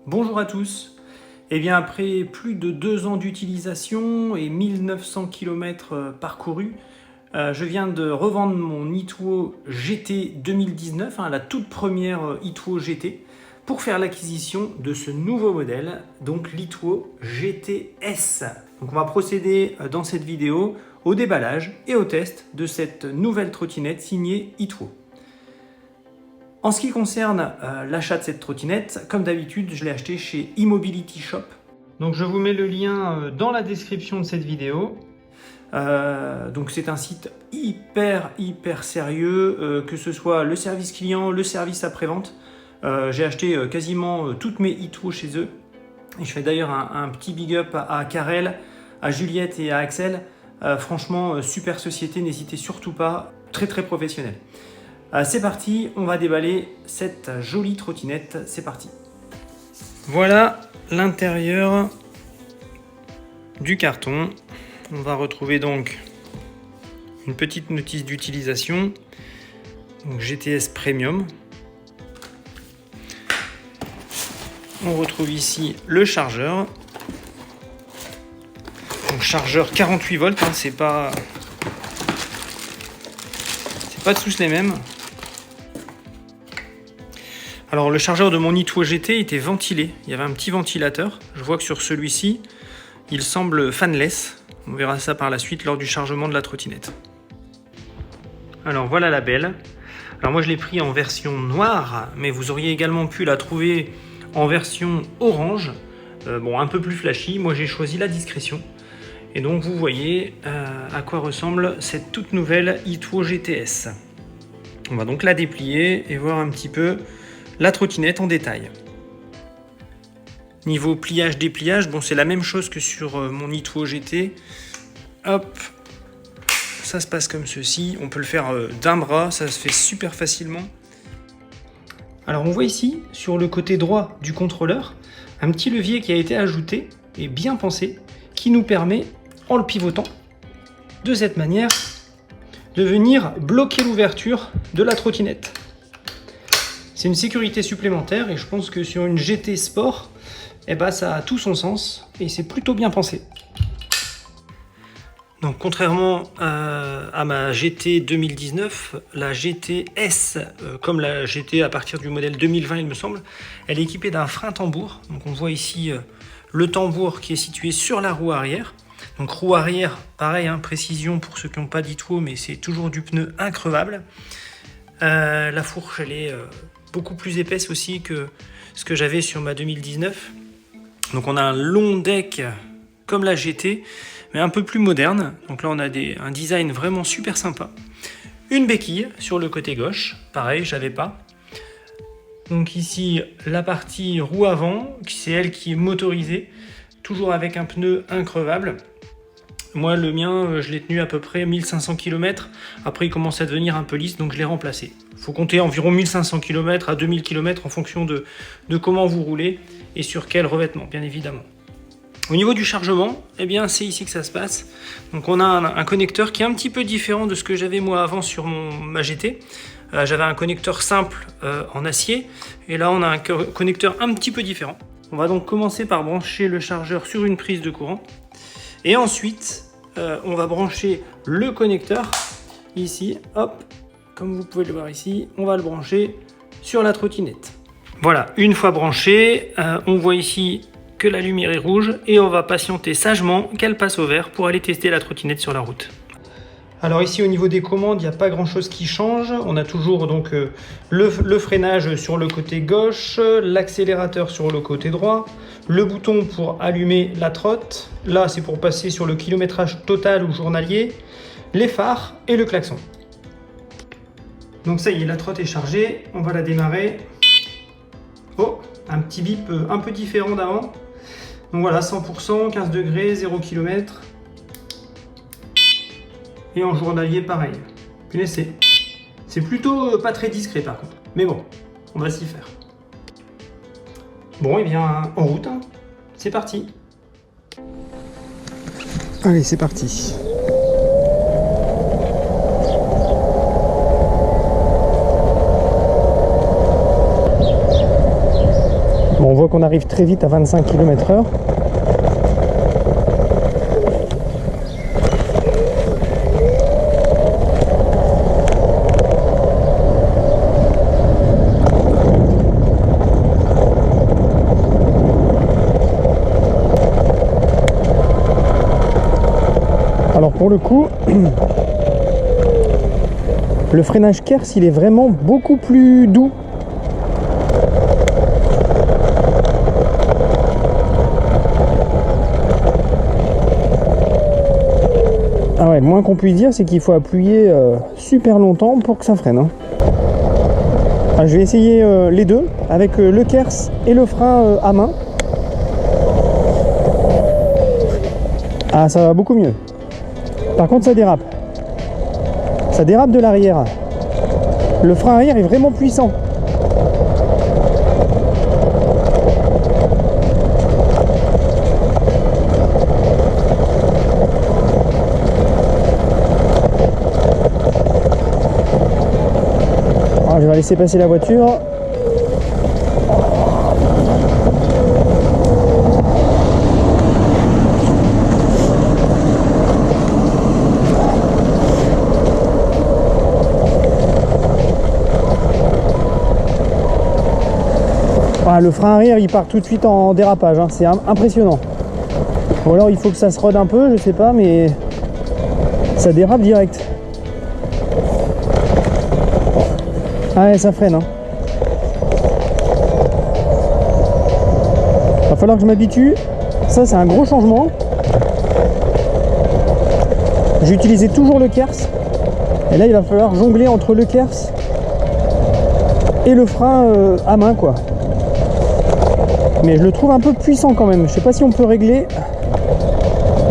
Bonjour à tous. Eh bien, après plus de 2 ans d'utilisation et 1900 km parcourus, je viens de revendre mon eTwo GT 2019, la toute première eTwo GT, pour faire l'acquisition de ce nouveau modèle, donc l'eTwo GTS. Donc on va procéder dans cette vidéo au déballage et au test de cette nouvelle trottinette signée eTwo. En ce qui concerne l'achat de cette trottinette, comme d'habitude, je l'ai acheté chez eMobility Shop. Donc je vous mets le lien dans la description de cette vidéo. Donc c'est un site hyper sérieux, que ce soit le service client, le service après-vente. J'ai acheté quasiment toutes mes eTwo chez eux. Et je fais d'ailleurs un petit big up à Karel, à Juliette et à Axel. Franchement, super société, n'hésitez surtout pas, très professionnel. C'est parti, on va déballer cette jolie trottinette, c'est parti. Voilà l'intérieur du carton. On va retrouver donc une petite notice d'utilisation, donc GTS Premium. On retrouve ici le chargeur. Donc chargeur 48 volts, c'est pas tous les mêmes. Alors le chargeur de mon eTwo GT était ventilé, il y avait un petit ventilateur. Je vois que sur celui-ci, il semble fanless. On verra ça par la suite lors du chargement de la trottinette. Alors voilà la belle. Alors moi je l'ai pris en version noire, mais vous auriez également pu la trouver en version orange. Bon, un peu plus flashy, moi j'ai choisi la discrétion. Et donc vous voyez à quoi ressemble cette toute nouvelle eTwo GTS. On va donc la déplier et voir un petit peu la trottinette en détail. Niveau pliage-dépliage, bon, c'est la même chose que sur mon eTwo GT. Hop, ça se passe comme ceci. On peut le faire d'un bras, ça se fait super facilement. Alors on voit ici, sur le côté droit du contrôleur, un petit levier qui a été ajouté et bien pensé, qui nous permet, en le pivotant, de cette manière, de venir bloquer l'ouverture de la trottinette. C'est une sécurité supplémentaire et je pense que sur une GT Sport, ça a tout son sens et c'est plutôt bien pensé. Donc contrairement à ma GT 2019, la GTS, comme la GT à partir du modèle 2020 il me semble, elle est équipée d'un frein tambour. Donc on voit ici le tambour qui est situé sur la roue arrière. Donc roue arrière, pareil, précision pour ceux qui n'ont pas d'eTwo, mais c'est toujours du pneu increvable. La fourche elle est beaucoup plus épaisse aussi que ce que j'avais sur ma 2019. Donc on a un long deck comme la GT, mais un peu plus moderne. Donc là on a un design vraiment super sympa. Une béquille sur le côté gauche, pareil, j'avais pas. Donc ici la partie roue avant, c'est elle qui est motorisée, toujours avec un pneu increvable. Moi le mien, je l'ai tenu à peu près 1500 km, après il commence à devenir un peu lisse, donc je l'ai remplacé. Il faut compter environ 1500 km à 2000 km en fonction de comment vous roulez et sur quel revêtement, bien évidemment. Au niveau du chargement, c'est ici que ça se passe. Donc on a un connecteur qui est un petit peu différent de ce que j'avais moi avant sur ma GT. J'avais un connecteur simple en acier, et là on a un connecteur un petit peu différent. On va donc commencer par brancher le chargeur sur une prise de courant. Et ensuite, on va brancher le connecteur ici, hop, comme vous pouvez le voir ici, on va le brancher sur la trottinette. Voilà, une fois branché, on voit ici que la lumière est rouge et on va patienter sagement qu'elle passe au vert pour aller tester la trottinette sur la route. Alors ici au niveau des commandes, il n'y a pas grand chose qui change. On a toujours donc le freinage sur le côté gauche, l'accélérateur sur le côté droit, le bouton pour allumer la trotte, là c'est pour passer sur le kilométrage total ou journalier, les phares et le klaxon. Donc ça y est, la trotte est chargée, on va la démarrer. Oh, un petit bip un peu différent d'avant. Donc voilà, 100%, 15 degrés, 0 km. Et en journalier, pareil. C'est plutôt pas très discret par contre. Mais bon, on va s'y faire. Bon, en route, c'est parti. Allez, c'est parti. voit qu'on arrive très vite à 25 km/h. Alors pour le coup, le freinage Kers, il est vraiment beaucoup plus doux. Ah ouais, le moins qu'on puisse dire, c'est qu'il faut appuyer super longtemps pour que ça freine. Hein. Ah, je vais essayer les deux, avec le Kers et le frein à main. Ah, ça va beaucoup mieux. Par contre, ça dérape. Ça dérape de l'arrière. Le frein arrière est vraiment puissant. Alors, je vais laisser passer la voiture. Ah, le frein arrière il part tout de suite en dérapage, hein. C'est impressionnant. Ou alors il faut que ça se rôde un peu, je sais pas, mais ça dérape direct. Ah ouais, ça freine. Hein. Va falloir que je m'habitue. Ça c'est un gros changement. J'ai utilisé toujours le Kers. Et là il va falloir jongler entre le Kers et le frein à main quoi. Mais je le trouve un peu puissant quand même. Je sais pas si on peut régler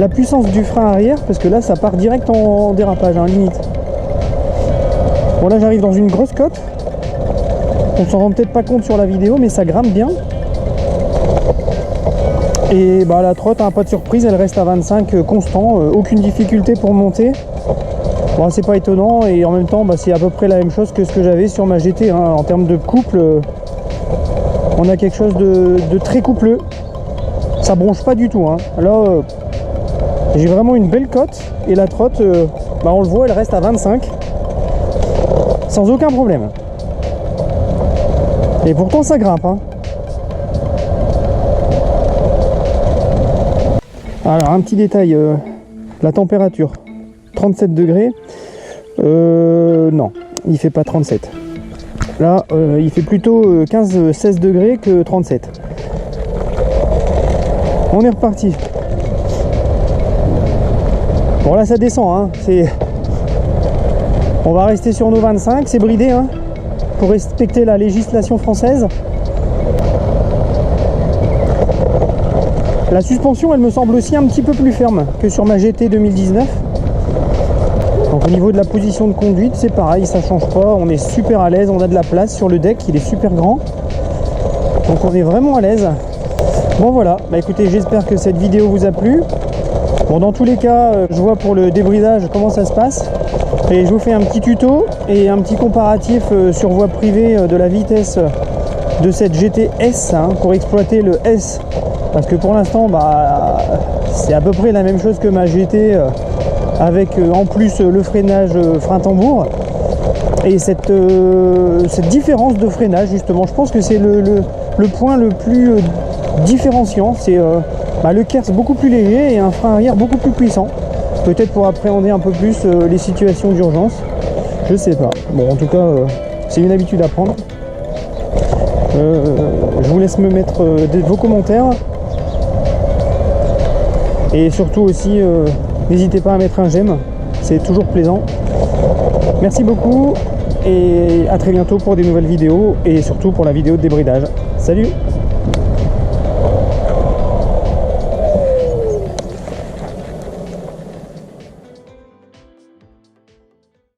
la puissance du frein arrière parce que là ça part direct en dérapage, hein, limite. Bon là j'arrive dans une grosse côte. On s'en rend peut-être pas compte sur la vidéo mais ça grimpe bien. Et bah la trotte, hein, pas de surprise, elle reste à 25 constant, aucune difficulté pour monter. Bon c'est pas étonnant et en même temps bah, c'est à peu près la même chose que ce que j'avais sur ma GT, hein. En termes de couple. On a quelque chose de très coupleux. Ça bronche pas du tout. Hein. Là, j'ai vraiment une belle cote. Et la trotte, bah on le voit, elle reste à 25. Sans aucun problème. Et pourtant, ça grimpe. Hein. Alors, un petit détail. La température. 37 degrés. Non, il fait pas 37. Là, il fait plutôt 15-16 degrés que 37. On est reparti. Bon là, ça descend. Hein. On va rester sur nos 25. C'est bridé hein, pour respecter la législation française. La suspension, elle me semble aussi un petit peu plus ferme que sur ma GT 2019. Donc au niveau de la position de conduite, c'est pareil, ça change pas, on est super à l'aise, on a de la place sur le deck, il est super grand. Donc on est vraiment à l'aise. Bon voilà, bah écoutez, j'espère que cette vidéo vous a plu. Bon dans tous les cas, je vois pour le débridage comment ça se passe. Et je vous fais un petit tuto et un petit comparatif sur voie privée de la vitesse de cette GT S hein, pour exploiter le S. Parce que pour l'instant, bah, c'est à peu près la même chose que ma GT. Avec en plus le freinage frein tambour et cette différence de freinage justement, je pense que c'est le point le plus différenciant, c'est le Kers beaucoup plus léger et un frein arrière beaucoup plus puissant, peut-être pour appréhender un peu plus les situations d'urgence, je sais pas. Bon en tout cas c'est une habitude à prendre. Je vous laisse me mettre vos commentaires et surtout aussi n'hésitez pas à mettre un j'aime, c'est toujours plaisant. Merci beaucoup et à très bientôt pour des nouvelles vidéos et surtout pour la vidéo de débridage. Salut!